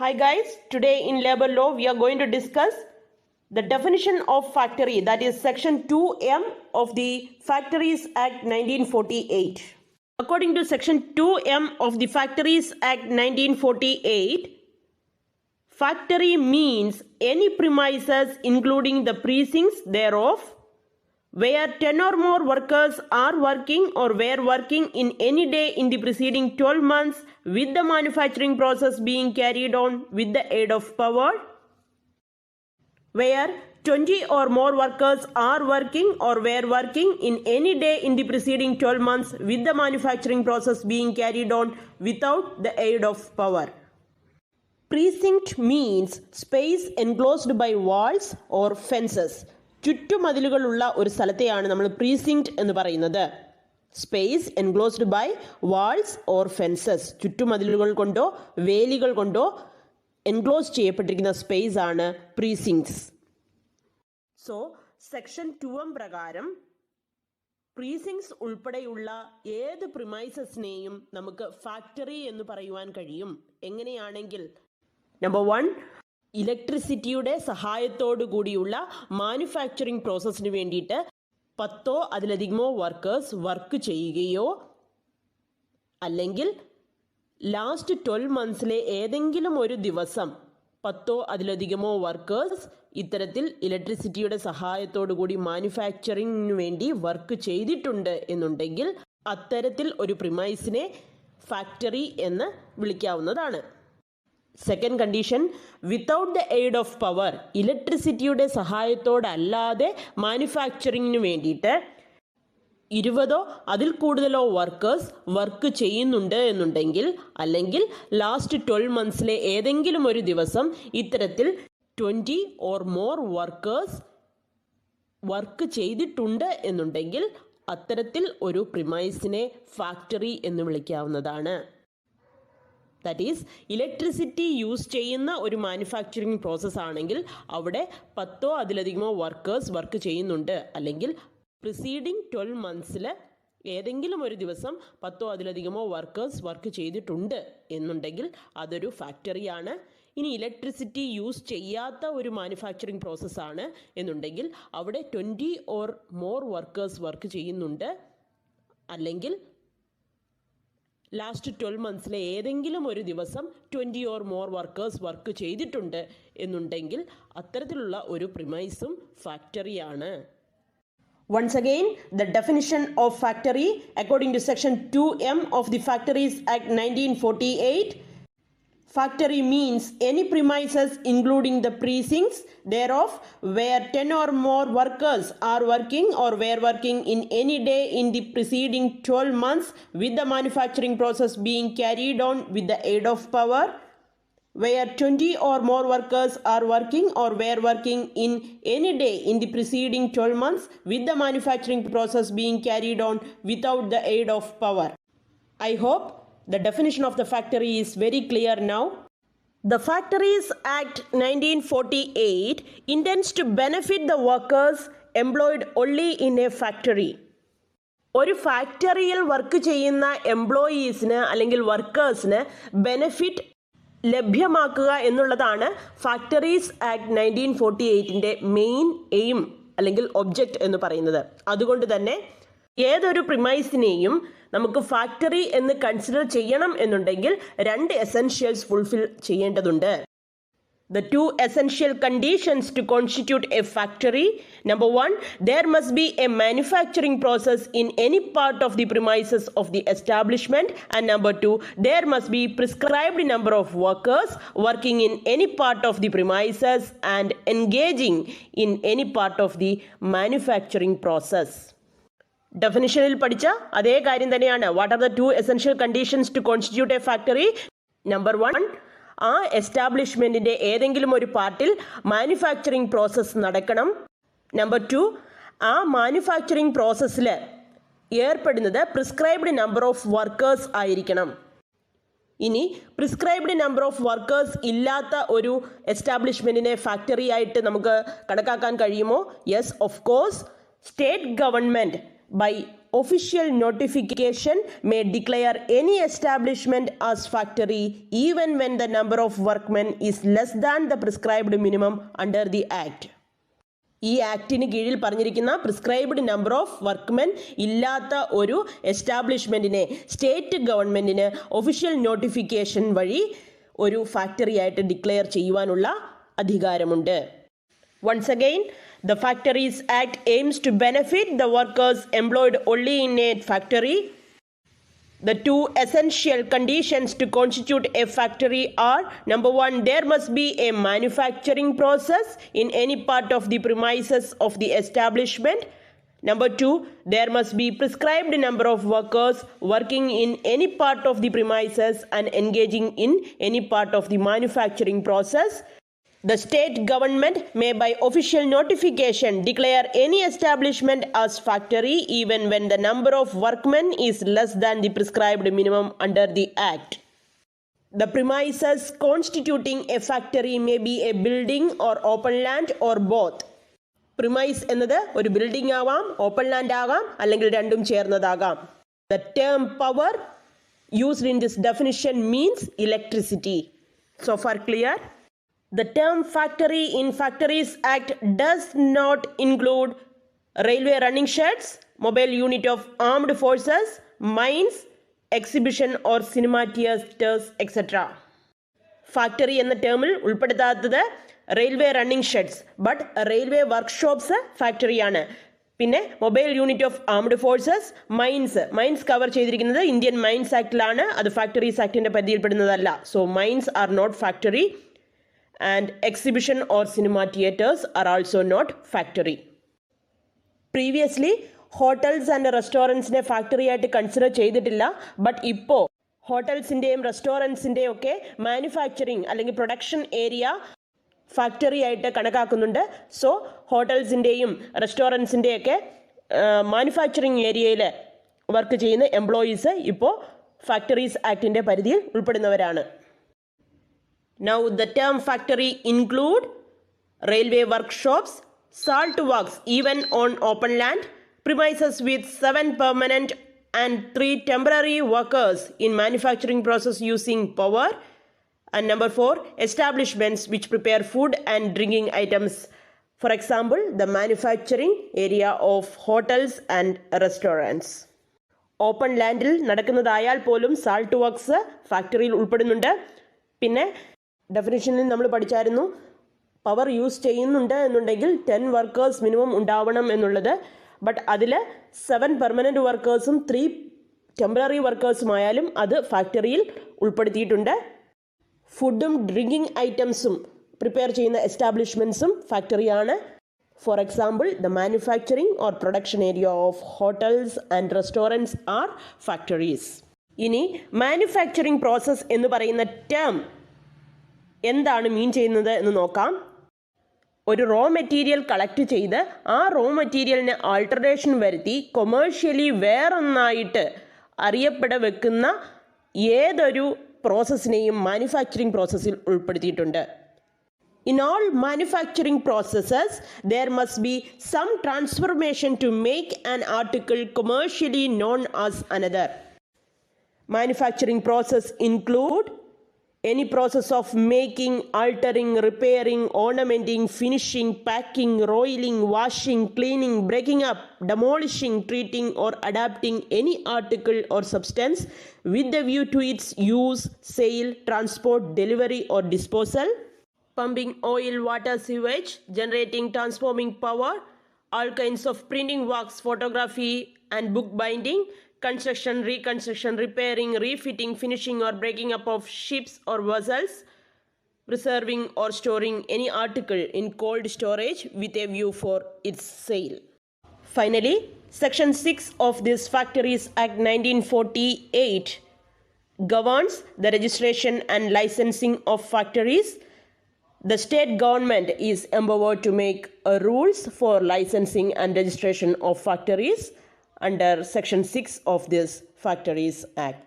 Hi guys, today in labor law we are going to discuss the definition of factory, that is section 2M of the Factories Act 1948. According to section 2M of the Factories Act 1948, factory means any premises including the precincts thereof where 10 or more workers are working or were working in any day in the preceding 12 months with the manufacturing process being carried on with the aid of power, where 20 or more workers are working or were working in any day in the preceding 12 months with the manufacturing process being carried on without the aid of power. Precinct means space enclosed by walls or fences. ചുറ്റുമതിലുകളുള്ള ഒരു സ്ഥലത്തെയാണ് നമ്മൾ precinct എന്ന് പറയുന്നത്. Space enclosed by walls or fences. ചുറ്റുമതിലുകൾ കൊണ്ടോ വേലികൾ കൊണ്ടോ enclose ചെയ്യപ്പെട്ടിരിക്കുന്ന space ആണ് പ്രീസിങ്ക്ട്സ്. So section 2M പ്രകാരം പ്രീസിങ്ക്ട്സ് ഉൾപ്പെടെയുള്ള ഏത് പ്രിമൈസസിനെയും നമുക്ക് ഫാക്ടറി എന്ന് പറയുവാൻ കഴിയും. എങ്ങനെയാണെങ്കിൽ നമ്പർ 1, ഇലക്ട്രിസിറ്റിയുടെ സഹായത്തോടു കൂടിയുള്ള മാനുഫാക്ചറിങ് പ്രോസസ്സിന് വേണ്ടിയിട്ട് 10 അതിലധികമോ വർക്കേഴ്സ് വർക്ക് ചെയ്യുകയോ അല്ലെങ്കിൽ ലാസ്റ്റ് 12 മന്ത്സിലെ ഏതെങ്കിലും ഒരു ദിവസം 10 അതിലധികമോ വർക്കേഴ്സ് ഇത്തരത്തിൽ ഇലക്ട്രിസിറ്റിയുടെ സഹായത്തോടു കൂടി മാനുഫാക്ചറിങ്ങിന് വേണ്ടി വർക്ക് ചെയ്തിട്ടുണ്ട് എന്നുണ്ടെങ്കിൽ അത്തരത്തിൽ ഒരു പ്രിമൈസിനെ ഫാക്ടറി എന്ന് വിളിക്കാവുന്നതാണ്. Second condition, without the aid of power. ഇലക്ട്രിസിറ്റിയുടെ സഹായത്തോടല്ലാതെ മാനുഫാക്ചറിങ്ങിന് വേണ്ടിയിട്ട് 20 അതിൽ കൂടുതലോ വർക്കേഴ്സ് വർക്ക് ചെയ്യുന്നുണ്ട് എന്നുണ്ടെങ്കിൽ അല്ലെങ്കിൽ ലാസ്റ്റ് 12 മന്ത്സിലെ ഏതെങ്കിലും ഒരു ദിവസം ഇത്തരത്തിൽ 20 ഓർ മോർ വർക്കേഴ്സ് വർക്ക് ചെയ്തിട്ടുണ്ട് എന്നുണ്ടെങ്കിൽ അത്തരത്തിൽ ഒരു പ്രിമൈസിനെ ഫാക്ടറി എന്ന് വിളിക്കാവുന്നതാണ്. ദാറ്റ് ഈസ് ഇലക്ട്രിസിറ്റി യൂസ് ചെയ്യുന്ന ഒരു മാനുഫാക്ചറിങ് പ്രോസസ്സ് ആണെങ്കിൽ അവിടെ 10 അതിലധികമോ വർക്കേഴ്സ് വർക്ക് ചെയ്യുന്നുണ്ട് അല്ലെങ്കിൽ പ്രിസീഡിങ് 12 മന്ത്സിൽ ഏതെങ്കിലും ഒരു ദിവസം 10 അതിലധികമോ വർക്കേഴ്സ് വർക്ക് ചെയ്തിട്ടുണ്ട് എന്നുണ്ടെങ്കിൽ അതൊരു ഫാക്ടറിയാണ്. ഇനി ഇലക്ട്രിസിറ്റി യൂസ് ചെയ്യാത്ത ഒരു മാനുഫാക്ചറിങ് പ്രോസസ്സാണ് എന്നുണ്ടെങ്കിൽ അവിടെ 20 ഓർ മോർ വർക്കേഴ്സ് വർക്ക് ചെയ്യുന്നുണ്ട് അല്ലെങ്കിൽ ലാസ്റ്റ് 12 മന്ത്സിലെ ഏതെങ്കിലും ഒരു ദിവസം 20 ഓർ മോർ വർക്കേഴ്സ് വർക്ക് ചെയ്തിട്ടുണ്ട് എന്നുണ്ടെങ്കിൽ അത്തരത്തിലുള്ള ഒരു പ്രിമൈസും ഫാക്ടറിയാണ്. Once again, the definition of factory according to section 2M of the Factories Act 1948. Factory means any premises including the precincts thereof where 10 or more workers are working or were working in any day in the preceding 12 months with the manufacturing process being carried on with the aid of power, where 20 or more workers are working or were working in any day in the preceding 12 months with the manufacturing process being carried on without the aid of power. I hope the definition of the factory is very clear now. The Factories Act 1948 intends to benefit the workers employed only in a factory. ഒരു ഫാക്ടറിയിൽ work ചെയ്യുന്ന എംപ്ലോയീസിന് അല്ലെങ്കിൽ വർക്കേഴ്സിന് benefit ലഭ്യമാക്കുക എന്നുള്ളതാണ് factories act 1948ൻ്റെ main aim അല്ലെങ്കിൽ object എന്ന് പറയുന്നത്. അതുകൊണ്ട് തന്നെ ഏതൊരു പ്രിമൈസിനെയും നമുക്ക് ഫാക്ടറി എന്ന് കൺസിഡർ ചെയ്യണം എന്നുണ്ടെങ്കിൽ 2 എസെൻഷ്യൽസ് ഫുൾഫിൽ ചെയ്യേണ്ടതുണ്ട്. The 2 essential conditions to constitute a factory. Number 1, there must be a manufacturing process in any part of the premises of the establishment. And number 2, there must be prescribed number of workers working in any part of the premises and engaging in any part of the manufacturing process. ഡെഫിനിഷനിൽ പഠിച്ച അതേ കാര്യം തന്നെയാണ്. What are the 2 essential conditions to constitute a factory? Number 1, ആ എസ്റ്റാബ്ലിഷ്മെൻറ്റിൻ്റെ ഏതെങ്കിലും ഒരു പാർട്ടിൽ manufacturing process നടക്കണം. നമ്പർ 2, ആ മാനുഫാക്ചറിങ് പ്രോസസ്സിൽ ഏർപ്പെടുന്നത് പ്രിസ്ക്രൈബ്ഡ് നമ്പർ ഓഫ് വർക്കേഴ്സ് ആയിരിക്കണം. ഇനി പ്രിസ്ക്രൈബ്ഡ് നമ്പർ ഓഫ് വർക്കേഴ്സ് ഇല്ലാത്ത ഒരു എസ്റ്റാബ്ലിഷ്മെൻറ്റിനെ ഫാക്ടറി ആയിട്ട് നമുക്ക് കണക്കാക്കാൻ കഴിയുമോ? Yes, of course. State government by official notification may declare any establishment as factory even when the number of workmen is less than the prescribed minimum under the Act. ഈ ആക്ടിന് കീഴിൽ പറഞ്ഞിരിക്കുന്ന prescribed number of workmen ഇല്ലാത്ത ഒരു എസ്റ്റാബ്ലിഷ്മെൻറ്റിനെ state ഗവൺമെൻറ്റിന് official notification വഴി ഒരു factory ആയിട്ട് declare ചെയ്യുവാനുള്ള അധികാരമുണ്ട്. Once again, the Factories Act aims to benefit the workers employed only in a factory. The two essential conditions to constitute a factory are: number one, there must be a manufacturing process in any part of the premises of the establishment. Number two, there must be prescribed number of workers working in any part of the premises and engaging in any part of the manufacturing process. The state government may by official notification declare any establishment as factory even when the number of workmen is less than the prescribed minimum under the Act. The premises constituting a factory may be a building or open land or both. Premise എന്നത് ഒരു building ആവാം, open land ആകാം, അല്ലെങ്കിൽ രണ്ടും ചേർന്നതാകാം. The term power used in this definition means electricity. So far clear? The term factory in Factories Act does not include railway running sheds, mobile unit of armed forces, mines, exhibition or cinema theaters, etc. Factory എന്ന ടേമിൽ ഉൾപ്പെടുത്താത്തത് railway running sheds, but railway workshops ഫാക്ടറിയാണ്. പിന്നെ mobile unit of armed forces, mines cover ചെയ്തിരിക്കുന്നത് Indian mines ആക്ടിലാണ്. അത് factories ആക്ടിൻ്റെ പരിധിയിൽപ്പെടുന്നതല്ല. So mines are not factory. And exhibition or cinema theaters are also not factory. Previously, hotels and restaurants-നെ factory ആയിട്ട് consider ചെയ്തിട്ടില്ല. ബട്ട് ഇപ്പോൾ ഹോട്ടൽസിൻ്റെയും റെസ്റ്റോറൻറ്റ്സിൻ്റെയും ഒക്കെ മാനുഫാക്ചറിങ് അല്ലെങ്കിൽ പ്രൊഡക്ഷൻ ഏരിയ ഫാക്ടറി ആയിട്ട് കണക്കാക്കുന്നുണ്ട്. സോ ഹോട്ടൽസിൻ്റെയും റെസ്റ്റോറൻറ്റ്സിൻ്റെയൊക്കെ മാനുഫാക്ചറിങ് ഏരിയയിൽ വർക്ക് ചെയ്യുന്ന എംപ്ലോയീസ് ഇപ്പോൾ ഫാക്ടറീസ് ആക്ടിൻ്റെ പരിധിയിൽ ഉൾപ്പെടുന്നവരാണ്. Now the term factory include railway workshops, salt works even on open land, premises with 7 permanent and 3 temporary workers in manufacturing process using power, and number 4, establishments which prepare food and drinking items. For example, the manufacturing area of hotels and restaurants. Open ലാൻഡിൽ നടക്കുന്നതായാൽ പോലും salt works ഫാക്ടറിയിൽ ഉൾപ്പെടുന്നുണ്ട്. പിന്നെ ഡെഫിനിഷനിൽ നമ്മൾ പഠിച്ചായിരുന്നു, power use ചെയ്യുന്നുണ്ട് എന്നുണ്ടെങ്കിൽ 10 workers minimum ഉണ്ടാവണം എന്നുള്ളത്. ബട്ട് അതിൽ 7 പെർമനൻറ്റ് വർക്കേഴ്സും 3 ടെമ്പററി വർക്കേഴ്സുമായാലും അത് ഫാക്ടറിയിൽ ഉൾപ്പെടുത്തിയിട്ടുണ്ട്. ഫുഡും ഡ്രിങ്കിങ് ഐറ്റംസും പ്രിപ്പയർ ചെയ്യുന്ന എസ്റ്റാബ്ലിഷ്മെൻറ്റ്സും ഫാക്ടറിയാണ്. For example, the manufacturing or production area of hotels and restaurants are factories. ഇനി മാനുഫാക്ചറിങ് പ്രോസസ്സ് എന്ന് പറയുന്ന ടേം എന്താണ് മീൻ ചെയ്യുന്നത് എന്ന് നോക്കാം. ഒരു റോ മെറ്റീരിയൽ കളക്ട് ചെയ്ത് ആ റോ മെറ്റീരിയലിന് ആൾട്ടറേഷൻ വരുത്തി കൊമേഴ്ഷ്യലി വേറൊന്നായിട്ട് അറിയപ്പെട വെക്കുന്ന ഏതൊരു പ്രോസസ്സിനെയും മാനുഫാക്ചറിങ് പ്രോസസ്സിൽ ഉൾപ്പെടുത്തിയിട്ടുണ്ട്. In all manufacturing processes, there must be some transformation to make an article commercially known as another. Manufacturing process include any process of making, altering, repairing, ornamenting, finishing, packing, roiling, washing, cleaning, breaking up, demolishing, treating or adapting any article or substance with a view to its use, sale, transport, delivery or disposal. Pumping oil, water, sewage, generating, transforming power, all kinds of printing works, photography and book binding, construction, reconstruction, repairing, refitting, finishing or breaking up of ships or vessels, preserving or storing any article in cold storage with a view for its sale. Finally, Section 6 of this Factories Act 1948 governs the registration and licensing of factories. The state government is empowered to make rules for licensing and registration of factories under Section 6 of this Factories Act.